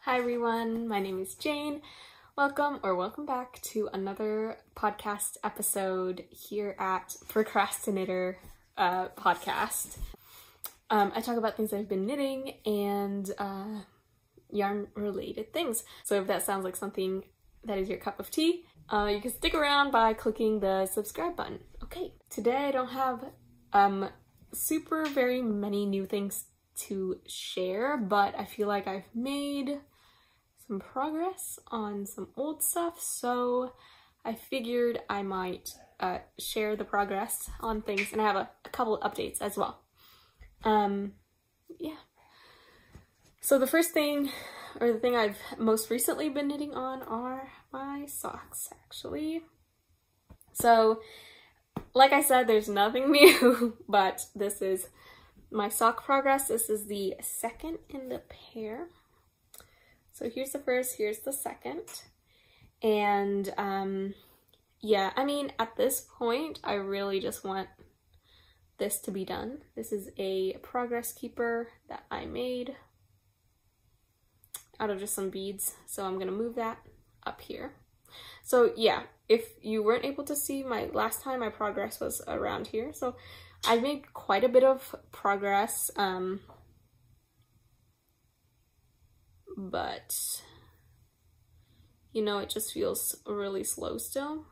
Hi everyone, my name is Jane. Welcome back to another podcast episode here at Procrasti-Knitter podcast. I talk about things I've been knitting and yarn related things. So if that sounds like something that is your cup of tea, you can stick around by clicking the subscribe button. Okay, today I don't have very many new things to share, but I feel like I've made some progress on some old stuff, so I figured I might share the progress on things, and I have a couple of updates as well. Yeah. So the first thing, or the thing I've most recently been knitting on, are my socks, actually. So, like I said, there's nothing new, but this is my sock progress. This is the second in the pair. So here's the first, here's the second. And yeah, I mean, at this point, I really just want this to be done. This is a progress keeper that I made out of just some beads. So I'm gonna move that up here. So yeah, if you weren't able to see my last time, my progress was around here. So I've made quite a bit of progress, but you know, it just feels really slow still.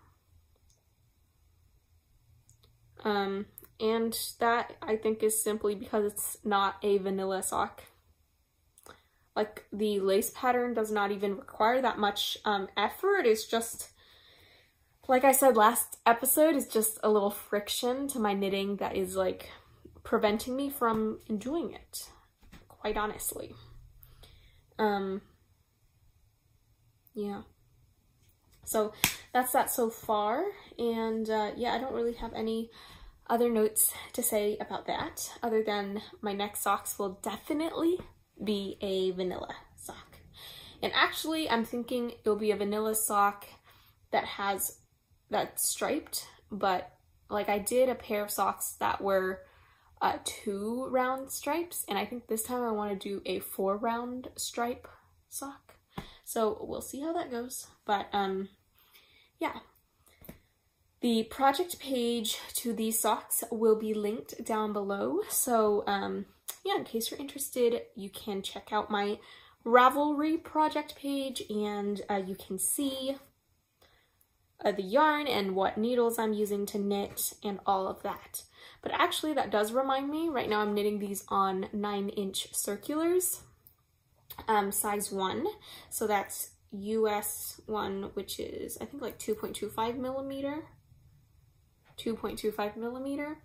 And that, I think, is simply because it's not a vanilla sock. Like, the lace pattern does not even require that much effort. It's just, like I said last episode, it's just a little friction to my knitting that is like preventing me from enjoying it, quite honestly. Yeah. So that's that so far, and yeah, I don't really have any other notes to say about that, other than my next socks will definitely be a vanilla sock. And actually, I'm thinking it'll be a vanilla sock that's striped, but like I did a pair of socks that were 2 round stripes, and I think this time I want to do a 4 round stripe sock. So we'll see how that goes. But yeah. The project page to these socks will be linked down below. So yeah, in case you're interested, you can check out my Ravelry project page, and you can see the yarn and what needles I'm using to knit and all of that. But actually, that does remind me, right now I'm knitting these on 9-inch circulars, size 1. So that's US 1, which is, I think, like 2.25 millimeter. 2.25 millimeter.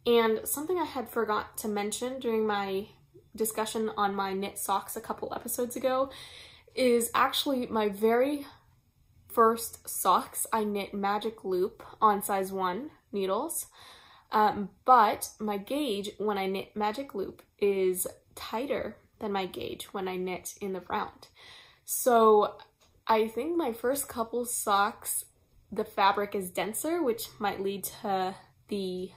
And something I had forgot to mention during my discussion on my knit socks a couple episodes ago is actually my very first socks I knit magic loop on size 1 needles, but my gauge when I knit magic loop is tighter than my gauge when I knit in the round. So I think my first couple socks, the fabric is denser, which might lead to the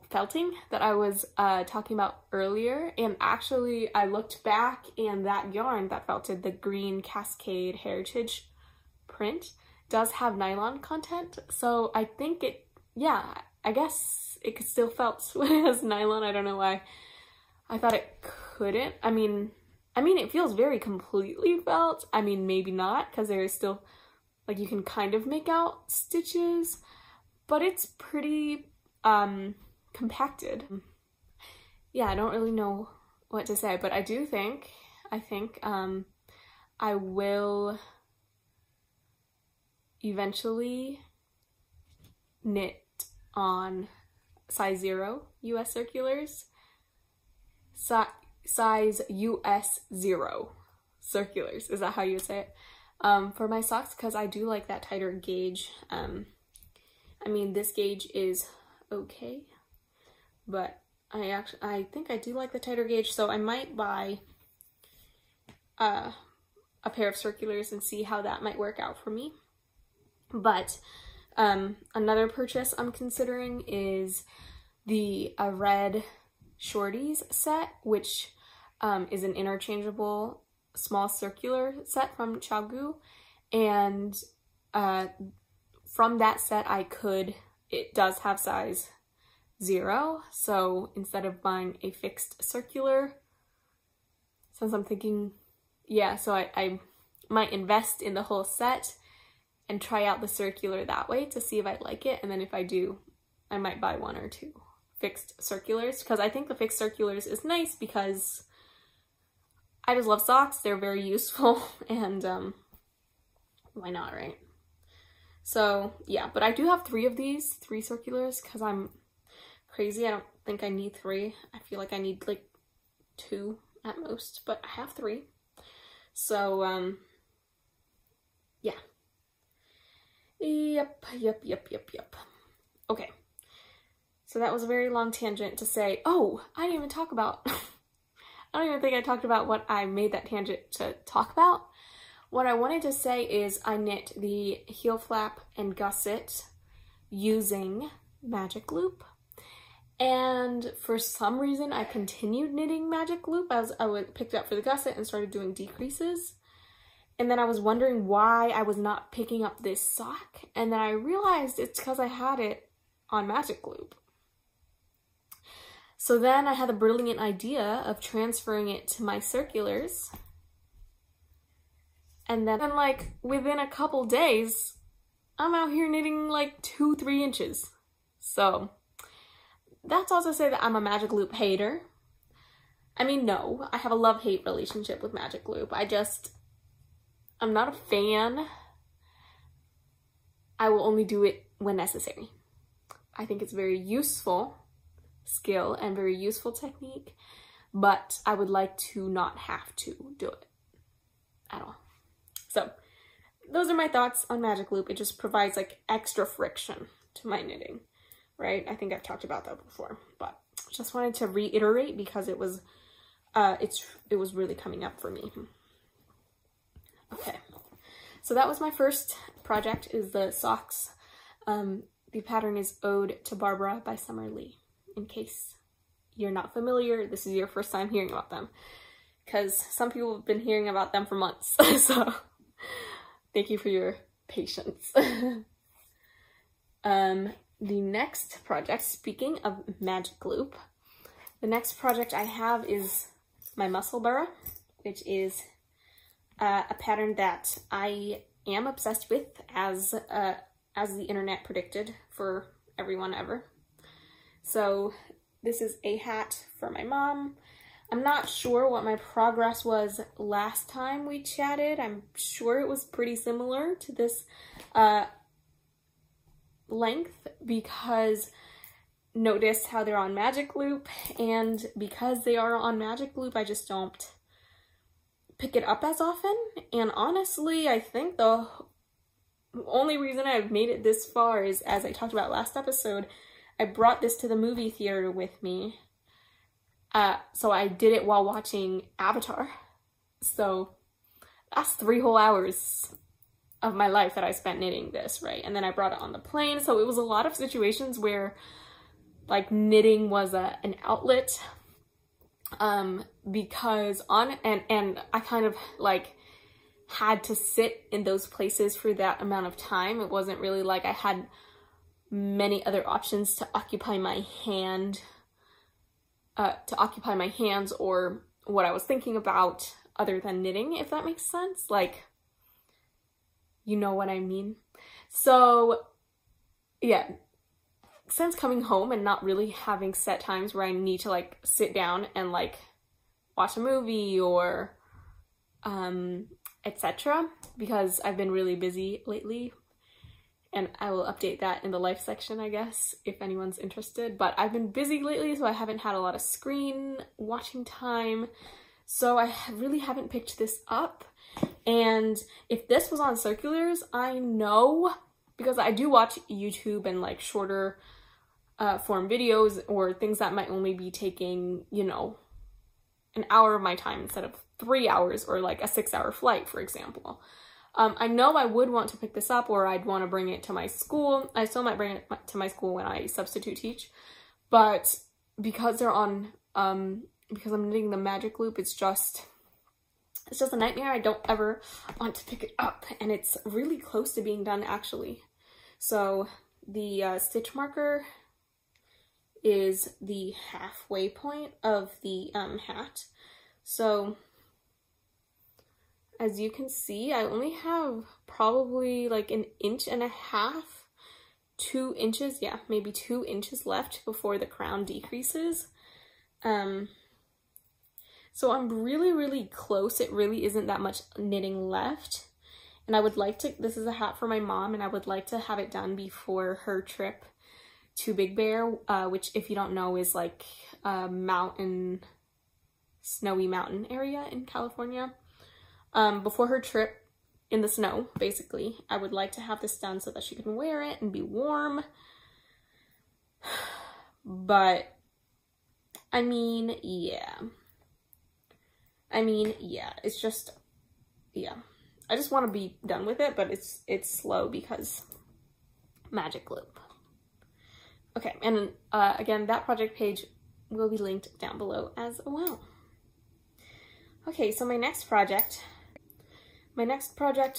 felting that I was talking about earlier. And actually, I looked back, and that yarn that felted, the green Cascade Heritage print, does have nylon content. So I think it, yeah, I guess it could still felt when it has nylon. I don't know why I thought it couldn't. I mean, it feels very completely felt. I mean, maybe not, because there is still, like, you can kind of make out stitches, but it's pretty compacted. Yeah, I don't really know what to say, but I think I will eventually knit on size 0 US circulars. Size US 0 circulars, is that how you would say it? For my socks, because I do like that tighter gauge. I mean, this gauge is okay, but I think I do like the tighter gauge, so I might buy a pair of circulars and see how that might work out for me. But another purchase I'm considering is the red shorties set, which is an interchangeable small circular set from Chiaogoo. And from that set it does have size 0. So instead of buying a fixed circular, since I'm thinking, yeah, so I might invest in the whole set and try out the circular that way to see if I like it. And then if I do, I might buy 1 or 2 fixed circulars, because I think the fixed circulars is nice because I just love socks. They're very useful, and why not, right? So yeah, but I do have 3 of these, 3 circulars, because I'm crazy. I don't think I need 3. I feel like I need like 2 at most, but I have 3. So yeah. Yep. Okay. So that was a very long tangent to say, oh, I didn't even talk about, I don't even think I talked about what I made that tangent to talk about. What I wanted to say is I knit the heel flap and gusset using magic loop. And for some reason, I continued knitting magic loop as I picked it up for the gusset and started doing decreases. And then I was wondering why I was not picking up this sock. And then I realized it's because I had it on magic loop. So then I had the brilliant idea of transferring it to my circulars. And then like within a couple days, I'm out here knitting like 2-3 inches. So that's also to say that I'm a magic loop hater. I mean, no, I have a love-hate relationship with magic loop. I'm not a fan. I will only do it when necessary. I think it's a very useful skill and very useful technique, but I would like to not have to do it at all. So those are my thoughts on magic loop. It just provides like extra friction to my knitting, right? I think I've talked about that before, but just wanted to reiterate because it was really coming up for me. Okay, so that was my first project, is the socks. The pattern is Ode to Barbara by Summer Lee. In case you're not familiar, this is your first time hearing about them, because some people have been hearing about them for months. So thank you for your patience. The next project, speaking of magic loop, the next project I have is my musselburgh, which is a pattern that I am obsessed with, as the internet predicted for everyone ever. So this is a hat for my mom. I'm not sure what my progress was last time we chatted. I'm sure it was pretty similar to this length, because notice how they're on magic loop, and because they are on magic loop, I just don't pick it up as often. And honestly, I think the only reason I've made it this far is, as I talked about last episode, I brought this to the movie theater with me. So I did it while watching Avatar. So that's 3 whole hours of my life that I spent knitting this, right? And then I brought it on the plane. So it was a lot of situations where like knitting was an outlet. Because and I kind of like had to sit in those places for that amount of time. It wasn't really like I had many other options to occupy my hands or what I was thinking about other than knitting, if that makes sense. Like, you know what I mean? So yeah, since coming home and not really having set times where I need to like sit down and like watch a movie or etc., because I've been really busy lately, and I will update that in the life section, I guess, if anyone's interested. But I've been busy lately, so I haven't had a lot of screen watching time, so I really haven't picked this up. And if this was on circulars, I know, because I do watch YouTube and like shorter form videos, or things that might only be taking, you know, an hour of my time instead of 3 hours, or like a 6-hour flight, for example. I know I would want to pick this up, or I'd want to bring it to my school. I still might bring it to my school when I substitute teach, but because they're on because I'm knitting the magic loop. It's just a nightmare. I don't ever want to pick it up, and it's really close to being done actually. So the stitch marker is the halfway point of the hat. So as you can see, I only have probably like 1.5 inches, 2 inches, yeah, maybe 2 inches left before the crown decreases. So I'm really close. It really isn't that much knitting left. And I would like to, this is a hat for my mom, and I would like to have it done before her trip to Big Bear, which, if you don't know, is like a mountain, snowy mountain area in California. Before her trip in the snow, basically, I would like to have this done so that she can wear it and be warm. But I mean, yeah, it's just, yeah, I just want to be done with it, but it's slow because magic loop. Okay, and again, that project page will be linked down below as well. Okay, so my next project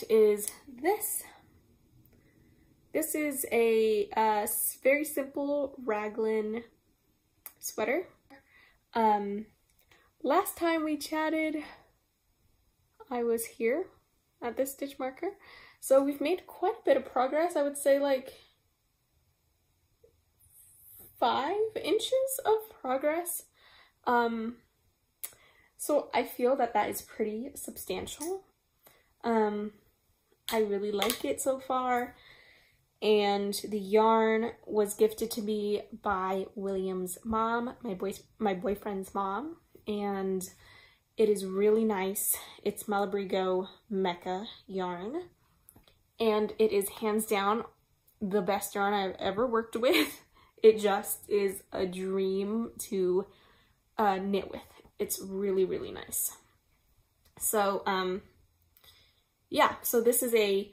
is this. This is a very simple raglan sweater. Last time we chatted, I was here at this stitch marker. So we've made quite a bit of progress. I would say like 5 inches of progress. So I feel that that is pretty substantial. I really like it so far. And the yarn was gifted to me by William's mom, my boyfriend's mom, and it is really nice. It's malabrigo mecha yarn, and it is hands down the best yarn I've ever worked with. It just is a dream to knit with. It's really nice. So yeah, so this is a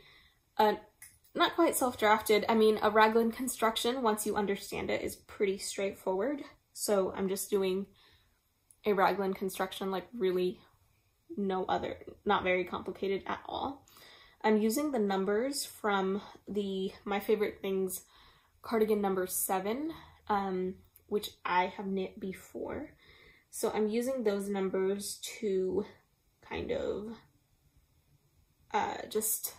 not quite self-drafted. I mean, a raglan construction, once you understand it, is pretty straightforward. So I'm just doing a raglan construction, like really no other, not very complicated at all. I'm using the numbers from the My Favorite Things cardigan number 7, which I have knit before. So I'm using those numbers to kind of just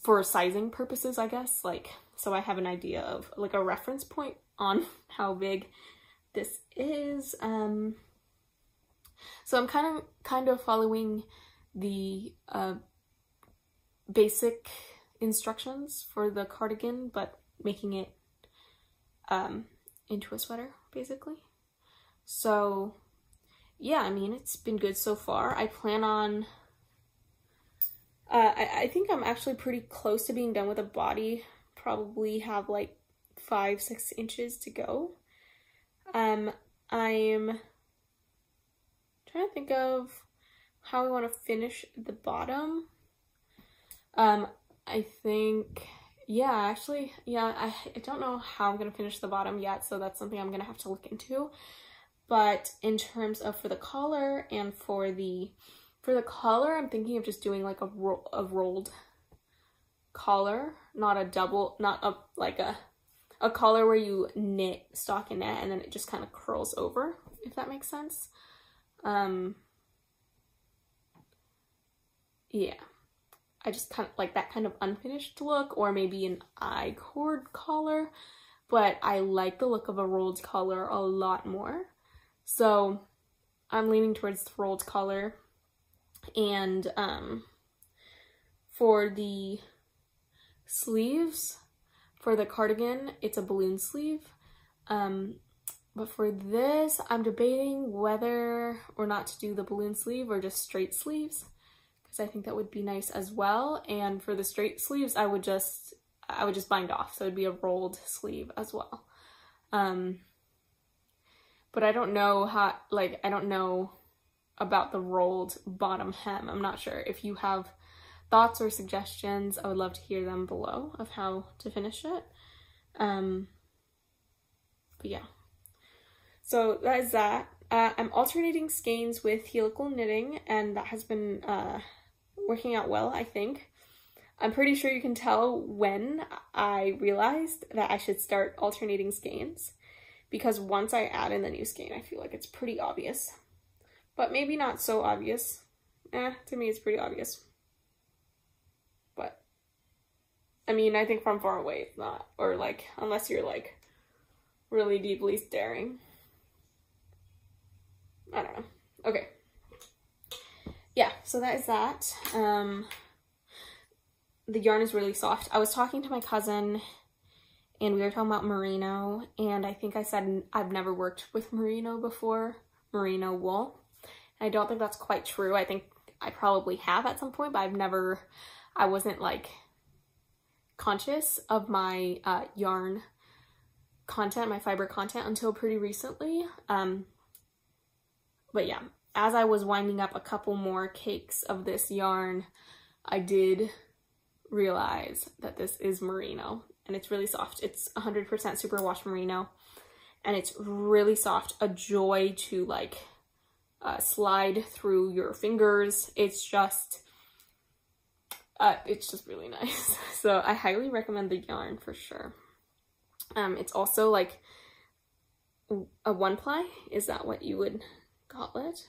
for sizing purposes, I guess, like, so I have an idea of like a reference point on how big this is. So I'm kind of following the basic instructions for the cardigan, but making it into a sweater, basically. So yeah, I mean, it's been good so far. I plan on I think I'm actually pretty close to being done with the body. Probably have like 5-6 inches to go. I'm trying to think of how I want to finish the bottom. I think, yeah, actually, yeah, I don't know how I'm gonna finish the bottom yet, so that's something I'm gonna have to look into. But in terms of for the collar and for the collar, I'm thinking of just doing like a rolled collar, not a double, not like a collar where you knit stockinette and then it just kind of curls over, if that makes sense. Yeah, I just kind of like that kind of unfinished look, or maybe an I-cord collar, but I like the look of a rolled collar a lot more. So I'm leaning towards the rolled collar. And for the sleeves, for the cardigan, it's a balloon sleeve. But for this, I'm debating whether or not to do the balloon sleeve or just straight sleeves, because I think that would be nice as well. And for the straight sleeves, I would just bind off, so it'd be a rolled sleeve as well. But I don't know how, like, I don't know about the rolled bottom hem. I'm not sure. If you have thoughts or suggestions, I would love to hear them below of how to finish it. But yeah, So that is that. I'm alternating skeins with helical knitting, and that has been working out well, I think. I'm pretty sure you can tell when I realized that I should start alternating skeins, because once I add in the new skein, I feel like it's pretty obvious. But maybe not so obvious. To me it's pretty obvious. But, I mean, I think from far away it's not. Or like, unless you're like really deeply staring. I don't know. Okay. Yeah, so that is that. The yarn is really soft. I was talking to my cousin and we were talking about merino, and I think I said I've never worked with merino before, merino wool. And I don't think that's quite true. I think I probably have at some point, but I wasn't like conscious of my yarn content, my fiber content, until pretty recently. But yeah, as I was winding up a couple more cakes of this yarn, I did realize that this is merino, and it's really soft. It's 100% superwash merino, and it's really soft, a joy to like slide through your fingers. It's just really nice. So I highly recommend the yarn for sure. It's also like a one ply, is that what you would call it?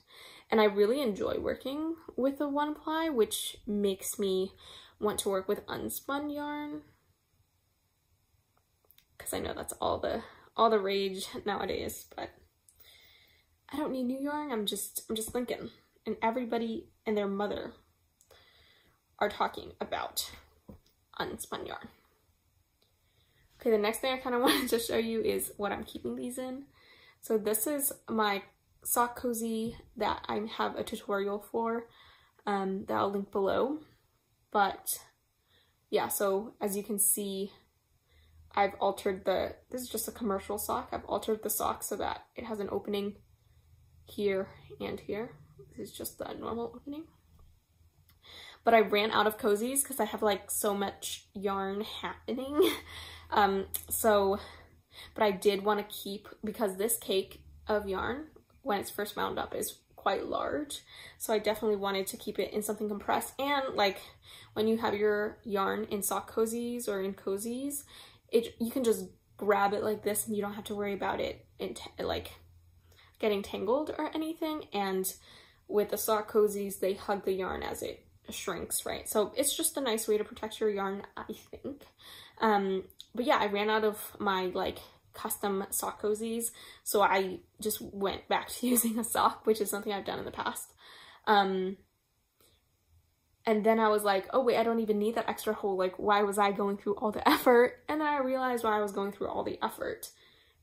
And I really enjoy working with a one ply, which makes me want to work with unspun yarn, because I know that's all the rage nowadays. But I don't need new yarn. I'm just thinking, and everybody and their mother are talking about unspun yarn. Okay, the next thing I kind of wanted to show you is what I'm keeping these in. So this is my sock cozy that I have a tutorial for that I'll link below. But yeah, so as you can see, I've altered this is just a commercial sock. I've altered the sock so that it has an opening here and here. This is just the normal opening. But I ran out of cozies because I have like so much yarn happening. But I did want to keep, because this cake of yarn, when it's first wound up, is quite large. So I definitely wanted to keep it in something compressed. And like when you have your yarn in sock cozies or in cozies, you can just grab it like this and you don't have to worry about it like getting tangled or anything. And with the sock cozies, they hug the yarn as it shrinks, right? So it's just a nice way to protect your yarn, I think. But yeah, I ran out of my like custom sock cozies, so I just went back to using a sock, which is something I've done in the past. And then I was like, oh wait, I don't even need that extra hole. Like, why was I going through all the effort? And then I realized why I was going through all the effort.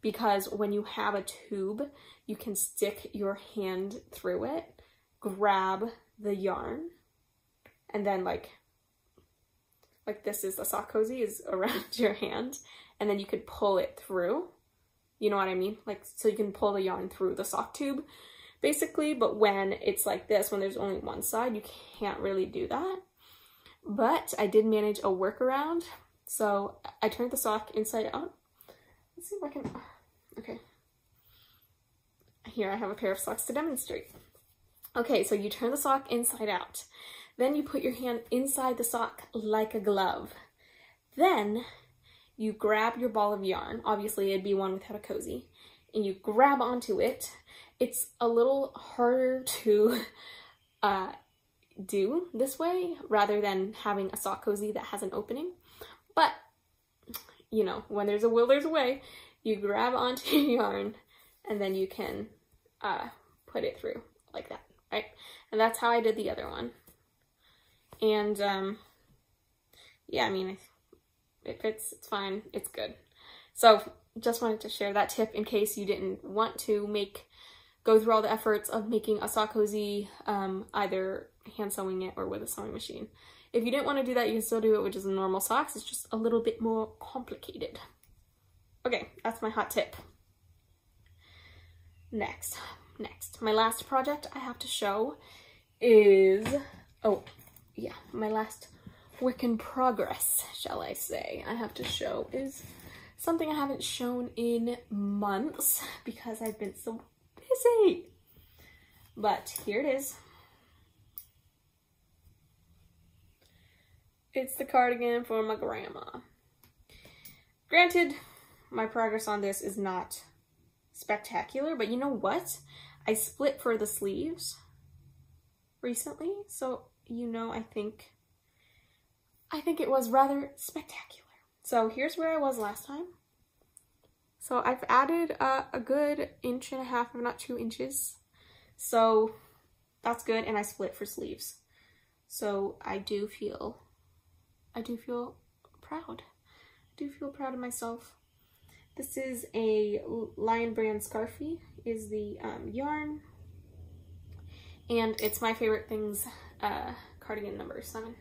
Because when you have a tube, you can stick your hand through it, grab the yarn, and then like this is the sock cozy is around your hand, and then you could pull it through. You know what I mean? Like, so you can pull the yarn through the sock tube, basically. But when it's like this, when there's only one side, you can't really do that. But I did manage a workaround. So I turned the sock inside out. Let's see if I can, okay. Here I have a pair of socks to demonstrate. Okay, so you turn the sock inside out. Then you put your hand inside the sock like a glove. Then you grab your ball of yarn. Obviously it'd be one without a cozy. And you grab onto it. It's a little harder to do this way rather than having a sock cozy that has an opening. But, you know, when there's a will, there's a way. You grab onto your yarn and then you can put it through like that, right? And that's how I did the other one. And yeah, I mean, it fits, it's fine, it's good. So just wanted to share that tip in case you didn't want to go through all the efforts of making a sock cozy, either hand sewing it or with a sewing machine. If you didn't want to do that, you can still do it with just normal socks. It's just a little bit more complicated. Okay, that's my hot tip. Next, my last project I have to show is, oh yeah, my last work in progress, shall I say, I have to show is something I haven't shown in months because I've been so busy. But here it is. It's the cardigan for my grandma. Granted, my progress on this is not spectacular, but you know what? I split for the sleeves recently, so you know, I think it was rather spectacular. So here's where I was last time. So I've added a good 1.5 inches, if not 2 inches. So that's good, and I split for sleeves. So I do feel proud. I do feel proud of myself. This is a Lion brand scarfie, is the yarn. And it's my favorite things, cardigan number 7.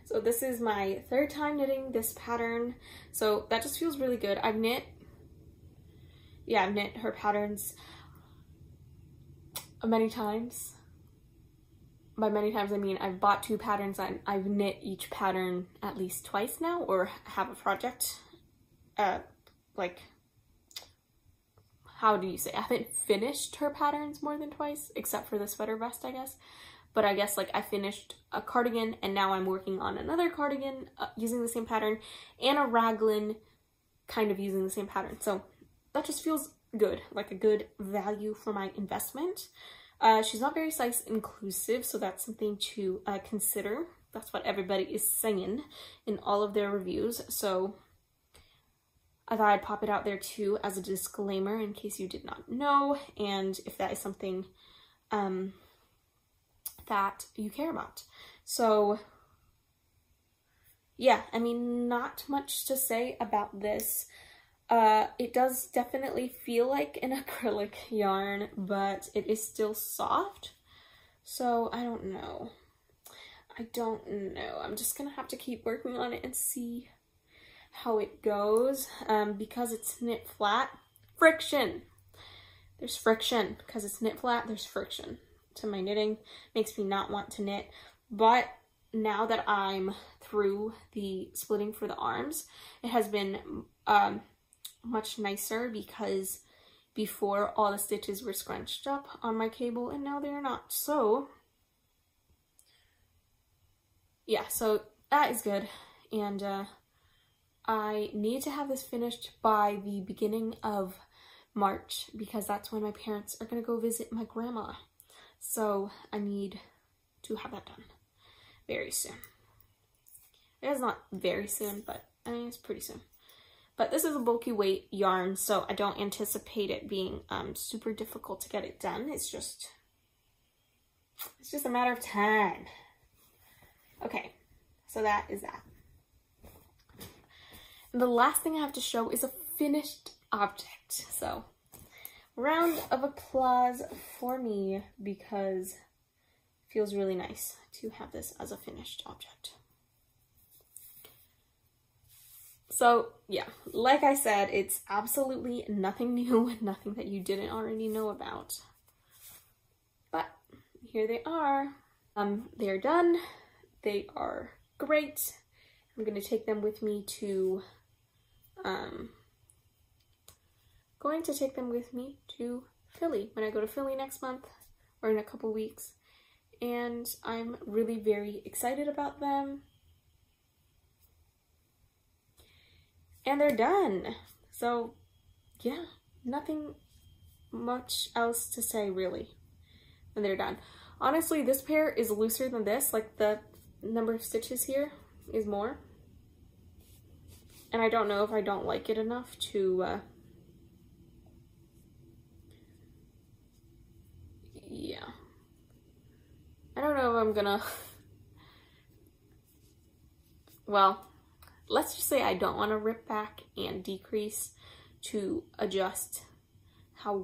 So this is my 3rd time knitting this pattern. So that just feels really good. I've knit her patterns many times. By many times, I mean I've bought 2 patterns and I've knit each pattern at least twice now, or have a project, like, how do you say? I haven't finished her patterns more than twice, except for the sweater vest, I guess. But I guess, like, I finished a cardigan and now I'm working on another cardigan using the same pattern, and a raglan kind of using the same pattern. So that just feels good, like a good value for my investment. She's not very size inclusive, so that's something to consider. That's what everybody is saying in all of their reviews. So I thought I'd pop it out there too as a disclaimer in case you did not know, and if that is something that you care about. So yeah, I mean, not much to say about this. It does definitely feel like an acrylic yarn, but it is still soft. So I don't know. I'm just gonna have to keep working on it and see how it goes. Because it's knit flat, friction. There's friction. Because it's knit flat, there's friction to my knitting. Makes me not want to knit. But now that I'm through the splitting for the arms, it has been much nicer, because before all the stitches were scrunched up on my cable and now they're not. So yeah, so that is good, and I need to have this finished by the beginning of March, because that's when my parents are gonna go visit my grandma. So I need to have that done very soon. It's not very soon, but I mean, it's pretty soon. But this is a bulky weight yarn, so I don't anticipate it being super difficult to get it done. It's just a matter of time. Okay, so that is that. And the last thing I have to show is a finished object. So round of applause for me, because it feels really nice to have this as a finished object. So yeah, like I said, it's absolutely nothing new, nothing that you didn't already know about. But here they are. They're done. They are great. I'm gonna take them with me to Philly when I go to Philly next month, or in a couple weeks. And I'm really very excited about them. And they're done. So yeah, nothing much else to say really when they're done. Honestly, this pair is looser than this. Like, the number of stitches here is more. And I don't know if I don't like it enough to yeah. I don't know if I'm gonna well, let's just say I don't want to rip back and decrease to adjust how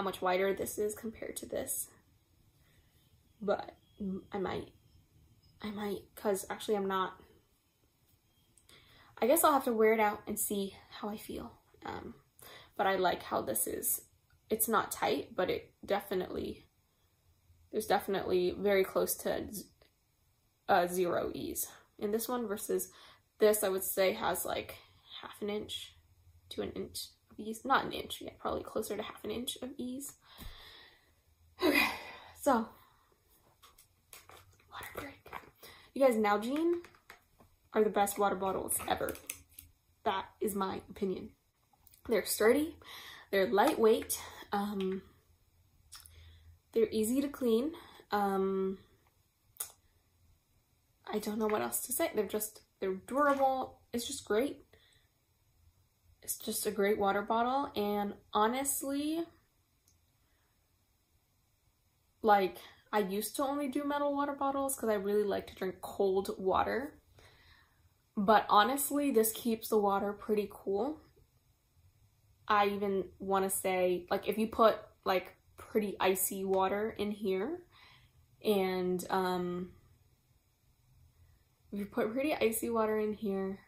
much wider this is compared to this. But I might, because actually I'm not. I guess I'll have to wear it out and see how I feel. But I like how this is. It's not tight, but it definitely, there's definitely very close to 0 ease in this one versus this. I would say has like 1/2 inch to an inch of ease. Not an inch, yeah, probably closer to half an inch of ease. Okay, so water break. You guys, Nalgene are the best water bottles ever. That is my opinion. They're sturdy, they're lightweight, they're easy to clean. I don't know what else to say. They're durable. It's just great. It's just a great water bottle. And honestly, like, I used to only do metal water bottles because I really like to drink cold water. But honestly, this keeps the water pretty cool. I even want to say, like, if you put like pretty icy water in here, and if you put pretty icy water in here,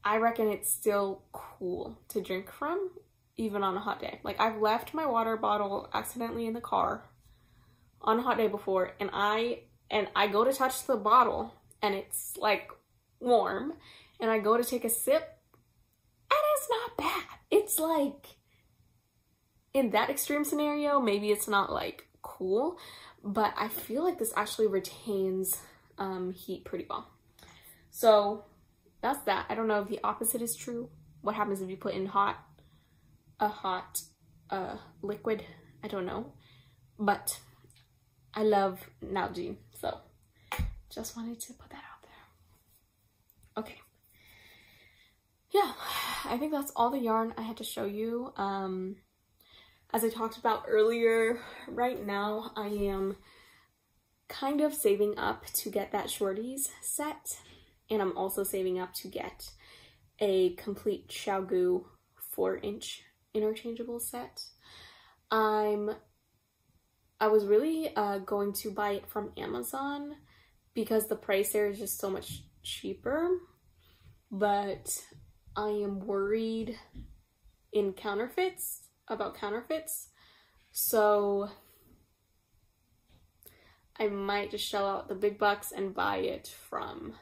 I reckon it's still cool to drink from, even on a hot day. Like, I've left my water bottle accidentally in the car on a hot day before, and I go to touch the bottle, and it's like warm, and I go to take a sip, and it's not bad. It's like, in that extreme scenario, maybe it's not like cool, but I feel like this actually retains heat pretty well. So that's that. I don't know if the opposite is true. What happens if you put in a hot liquid? I don't know, but I love Nalgene, so just wanted to put that out there. Okay. Yeah, I think that's all the yarn I had to show you. As I talked about earlier, right now I am kind of saving up to get that shorties set, and I'm also saving up to get a complete chiaogoo 4-inch interchangeable set. I was really going to buy it from Amazon because the price there is just so much cheaper, but I am worried about counterfeits, so I might just shell out the big bucks and buy it from,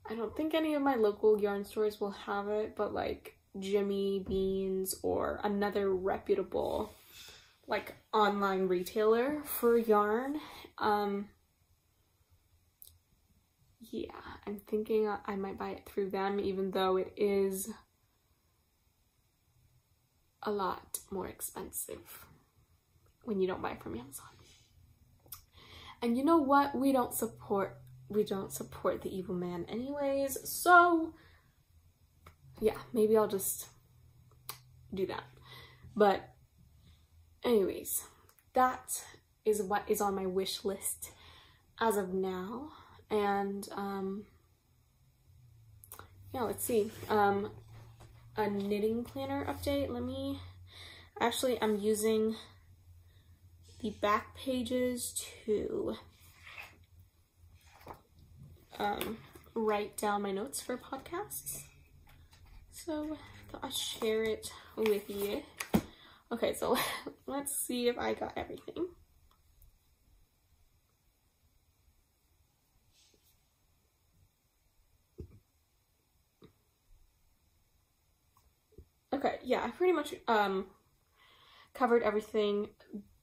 I don't think any of my local yarn stores will have it, but like Jimmy Beans or another reputable like online retailer for yarn. Yeah, I'm thinking I might buy it through them, even though it is a lot more expensive when you don't buy from Amazon. And you know what? We don't support the evil man anyways, so yeah, maybe I'll just do that. But anyways, that is what is on my wish list as of now. And yeah, let's see. A knitting planner update. I'm using the back pages to write down my notes for podcasts. So I thought I'd share it with you. Okay, so let's see if I got everything. Okay, yeah, I pretty much covered everything.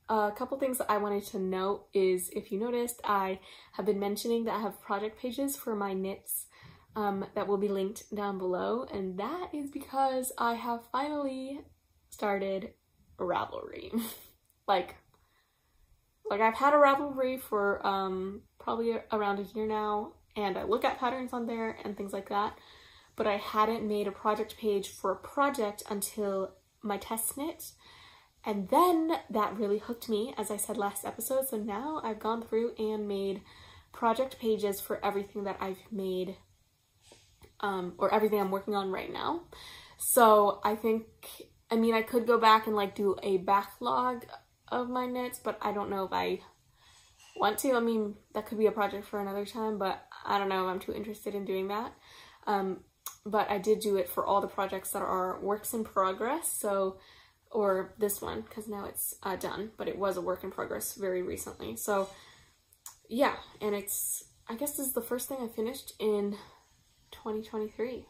A couple things that I wanted to note is, if you noticed, I have been mentioning that I have project pages for my knits that will be linked down below, and that is because I have finally started Ravelry. like I've had a Ravelry for probably around a year now, and I look at patterns on there and things like that, but I hadn't made a project page for a project until my test knit. And then that really hooked me, as I said last episode. So now I've gone through and made project pages for everything that I've made, or everything I'm working on right now. So I could go back and like do a backlog of my knits, but I don't know if I want to. I mean, that could be a project for another time, but I don't know if I'm too interested in doing that. But I did do it for all the projects that are works in progress. So, or this one, because now it's done, but it was a work in progress very recently. So yeah, and I guess this is the first thing I finished in 2023.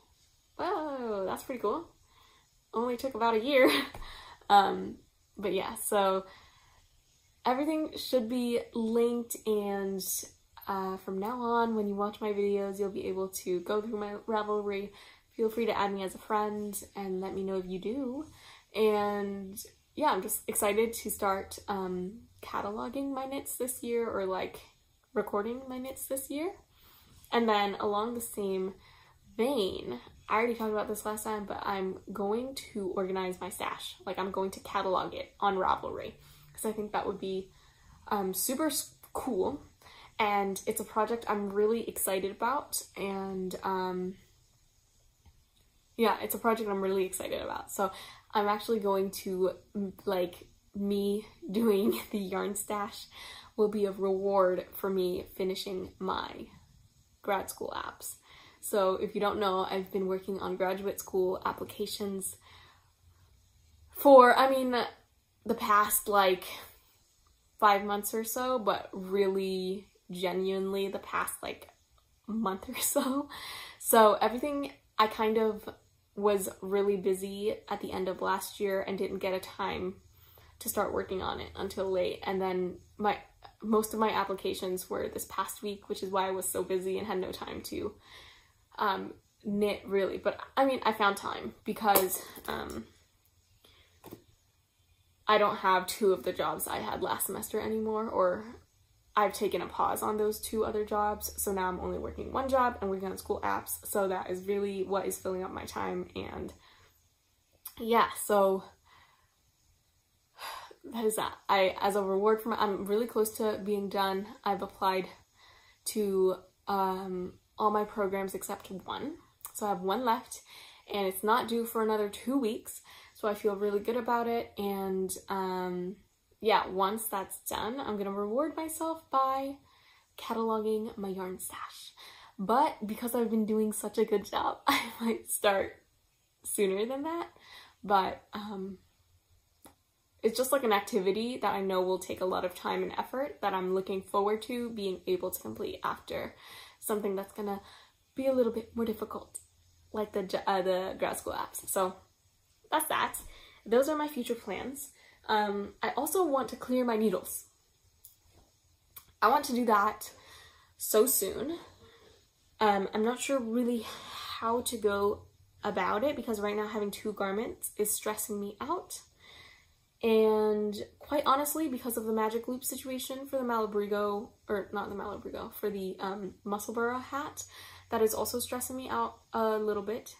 whoa, that's pretty cool. Only took about a year. But yeah, so everything should be linked, and from now on, when you watch my videos, you'll be able to go through my Ravelry. Feel free to add me as a friend and let me know if you do. And yeah, I'm just excited to start cataloging my knits this year, or like recording my knits this year. And then along the same vein, I already talked about this last time, but I'm going to organize my stash. Like, I'm going to catalog it on Ravelry, because I think that would be super cool. And it's a project I'm really excited about. And yeah, it's a project I'm really excited about. So I'm actually going to, like, me doing the yarn stash will be a reward for me finishing my grad school apps. So if you don't know, I've been working on graduate school applications for, I mean, the past like 5 months or so, but really genuinely the past like month or so. So everything, I kind of was really busy at the end of last year and didn't get a time to start working on it until late. And then most of my applications were this past week, which is why I was so busy and had no time to knit really. But I mean, I found time because I don't have 2 of the jobs I had last semester anymore, or I've taken a pause on those 2 other jobs. So now I'm only working 1 job and working on school apps. So that is really what is filling up my time. And yeah, so that is that. As a reward for I'm really close to being done. I've applied to all my programs except 1. So I have 1 left, and it's not due for another 2 weeks. So I feel really good about it. And yeah, once that's done, I'm gonna reward myself by cataloging my yarn stash. But because I've been doing such a good job, I might start sooner than that. But it's just like an activity that I know will take a lot of time and effort that I'm looking forward to being able to complete after something that's gonna be a little bit more difficult, like the grad school apps. So that's that. Those are my future plans. I also want to clear my needles. I want to do that so soon. I'm not sure really how to go about it, because right now having 2 garments is stressing me out. And quite honestly, because of the magic loop situation for the malabrigo, or not the malabrigo, for the musselburgh hat, that is also stressing me out a little bit.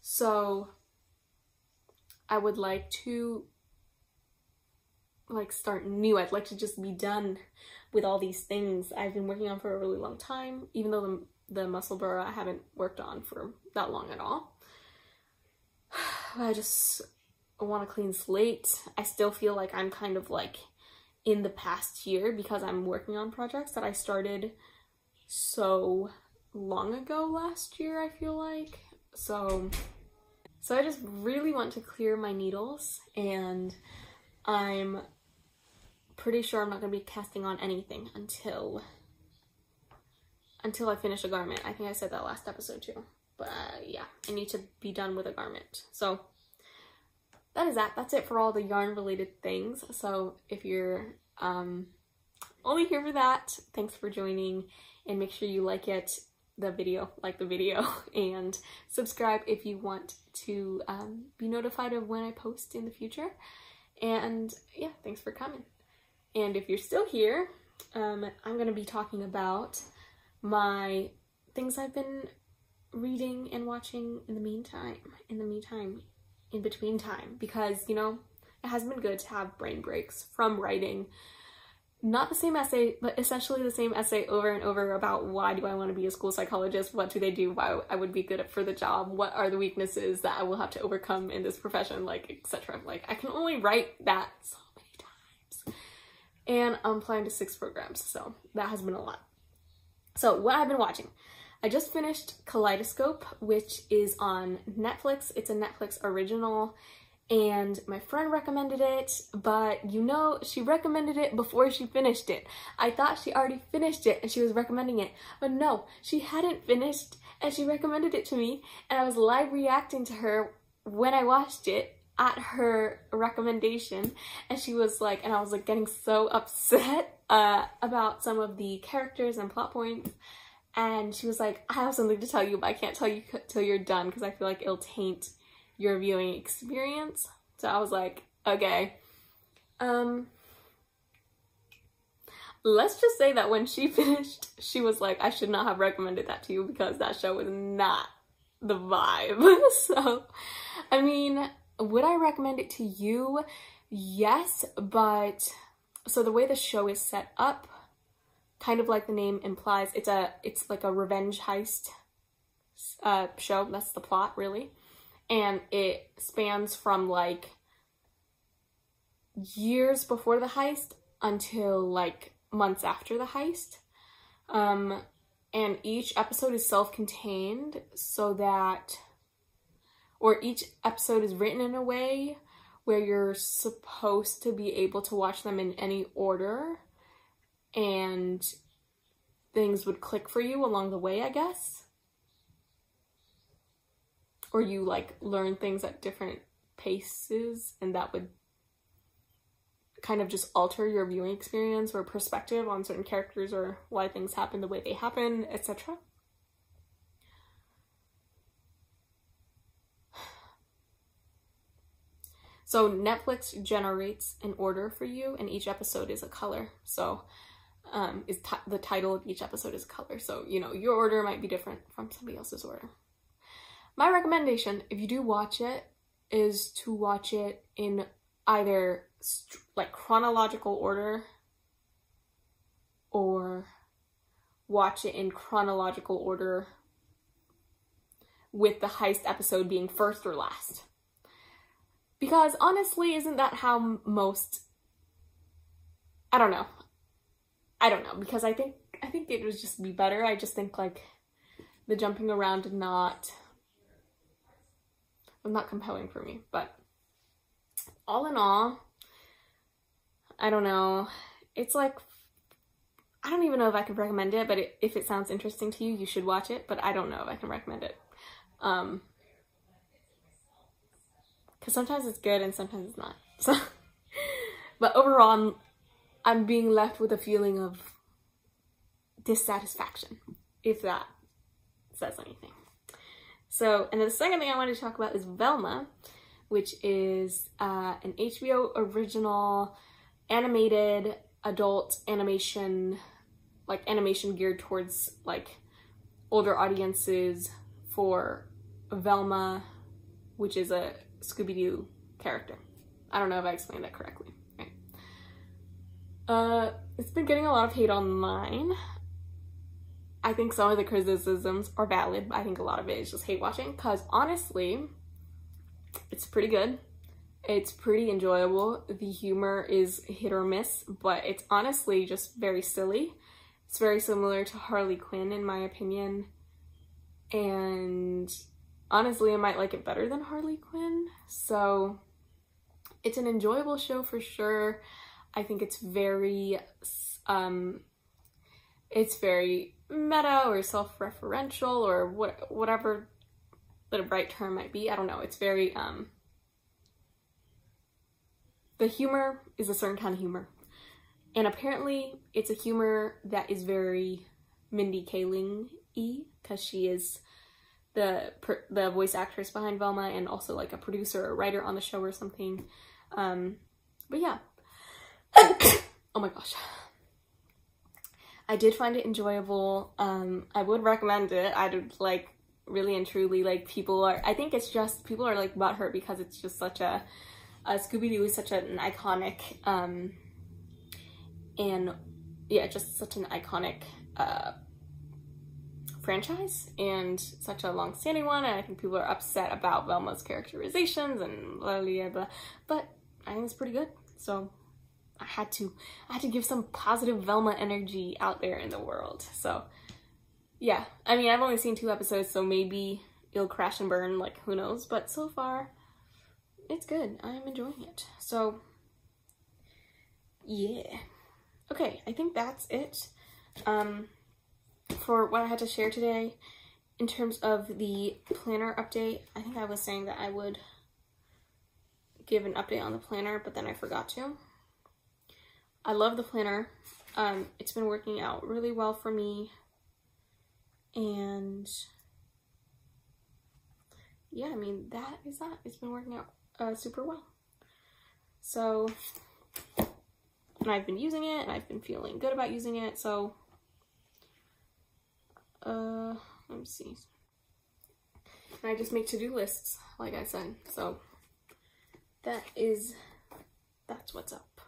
So I would like to like start new. I'd like to just be done with all these things I've been working on for a really long time, even though the musselburgh I haven't worked on for that long at all. I just want a clean slate. I still feel like I'm kind of like in the past year because I'm working on projects that I started so long ago last year, I feel like. So I just really want to clear my needles, and I'm pretty sure I'm not going to be casting on anything until I finish a garment. I think I said that last episode too. But yeah, I need to be done with a garment. So that is that. That's it for all the yarn related things. So if you're only here for that, thanks for joining, and make sure you like the video, and subscribe if you want to be notified of when I post in the future. And yeah, thanks for coming. And if you're still here, I'm going to be talking about my things I've been reading and watching in between time, because, you know, it has been good to have brain breaks from writing not the same essay, but essentially the same essay over and over about why do I want to be a school psychologist, what do they do, why I would be good for the job, what are the weaknesses that I will have to overcome in this profession, like, etc. Like, I can only write that so many times. And I'm applying to 6 programs, so that has been a lot. So what I've been watching. I just finished Kaleidoscope, which is on Netflix. It's a Netflix original, and my friend recommended it, but you know, she recommended it before she finished it. I thought she already finished it and she was recommending it, but no, she hadn't finished and she recommended it to me, and I was live reacting to her when I watched it at her recommendation, and she was like, and I was like getting so upset about some of the characters and plot points, and she was like, I have something to tell you, but I can't tell you till you're done because I feel like it'll taint your viewing experience. So I was like, okay. Let's just say that when she finished, she was like, I should not have recommended that to you because that show was not the vibe. So, I mean, would I recommend it to you? Yes, but so the way the show is set up, kind of like the name implies, it's like a revenge heist show. That's the plot, really. And it spans from like years before the heist until like months after the heist. And each episode is self-contained so that, or each episode is written in a way where you're supposed to be able to watch them in any order and things would click for you along the way, I guess. Or you like learn things at different paces and that would kind of just alter your viewing experience or perspective on certain characters or why things happen the way they happen, etc. So Netflix generates an order for you and each episode is a color. So the title of each episode is a color. So, you know, your order might be different from somebody else's order. My recommendation, if you do watch it, is to watch it in either like chronological order or watch it in chronological order with the heist episode being first or last. Because honestly, isn't that how most, I don't know, because I think it would just be better. I just think like the jumping around was not compelling for me, but all in all, I don't know. It's like, I don't even know if I could recommend it, but if it sounds interesting to you, you should watch it, but I don't know if I can recommend it. Because sometimes it's good and sometimes it's not. So, but overall, I'm being left with a feeling of dissatisfaction, if that says anything. So, and then the second thing I wanted to talk about is Velma, which is an HBO original animated adult animation, like animation geared towards like older audiences for Velma, which is a Scooby-Doo character. I don't know if I explained that correctly. Right. It's been getting a lot of hate online. I think some of the criticisms are valid, but I think a lot of it is just hate watching, because honestly, it's pretty good. It's pretty enjoyable. The humor is hit or miss, but it's honestly just very silly. It's very similar to Harley Quinn in my opinion. And honestly, I might like it better than Harley Quinn. So it's an enjoyable show for sure. I think it's very meta or self-referential or whatever the right term might be. I don't know. It's very, the humor is a certain kind of humor. And apparently it's a humor that is very Mindy Kaling-y, because she is the voice actress behind Velma and also like a producer or writer on the show or something. But yeah. Oh my gosh. I did find it enjoyable. I would recommend it. I would like really and truly, like I think it's just, people are like about her because it's just such a Scooby-Doo is such an iconic, and yeah, just such an iconic franchise and such a long-standing one, and I think people are upset about Velma's characterizations and blah blah blah, but I think it's pretty good, so I had to give some positive Velma energy out there in the world. So yeah, I mean, I've only seen 2 episodes, so maybe it'll crash and burn, like who knows, but so far it's good. I'm enjoying it. So yeah. Okay, I think that's it for what I had to share today. in terms of the planner update, I think I was saying that I would give an update on the planner, but then I forgot to. I love the planner. It's been working out really well for me, and yeah, I mean, that is that. It's been working out super well. So, and I've been using it, and I've been feeling good about using it, so let me see. And I just make to-do lists, like I said, so that's what's up.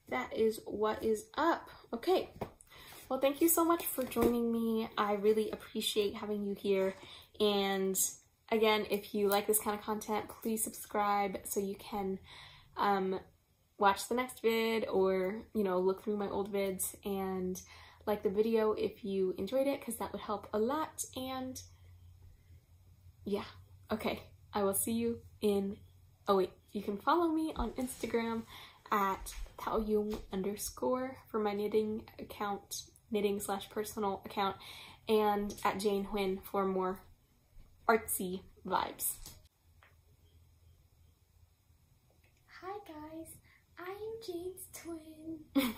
That is what is up. Okay, well, thank you so much for joining me. I really appreciate having you here, and again, if you like this kind of content, please subscribe so you can watch the next vid, or, you know, look through my old vids, and like the video if you enjoyed it, because that would help a lot. And yeah, okay, I will see you in, oh wait, you can follow me on Instagram at taoyung_ for my knitting account, knitting/personal account, and at Jane Huynh for more artsy vibes. Hi guys, I am Jane's twin.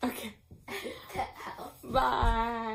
Okay. Bye.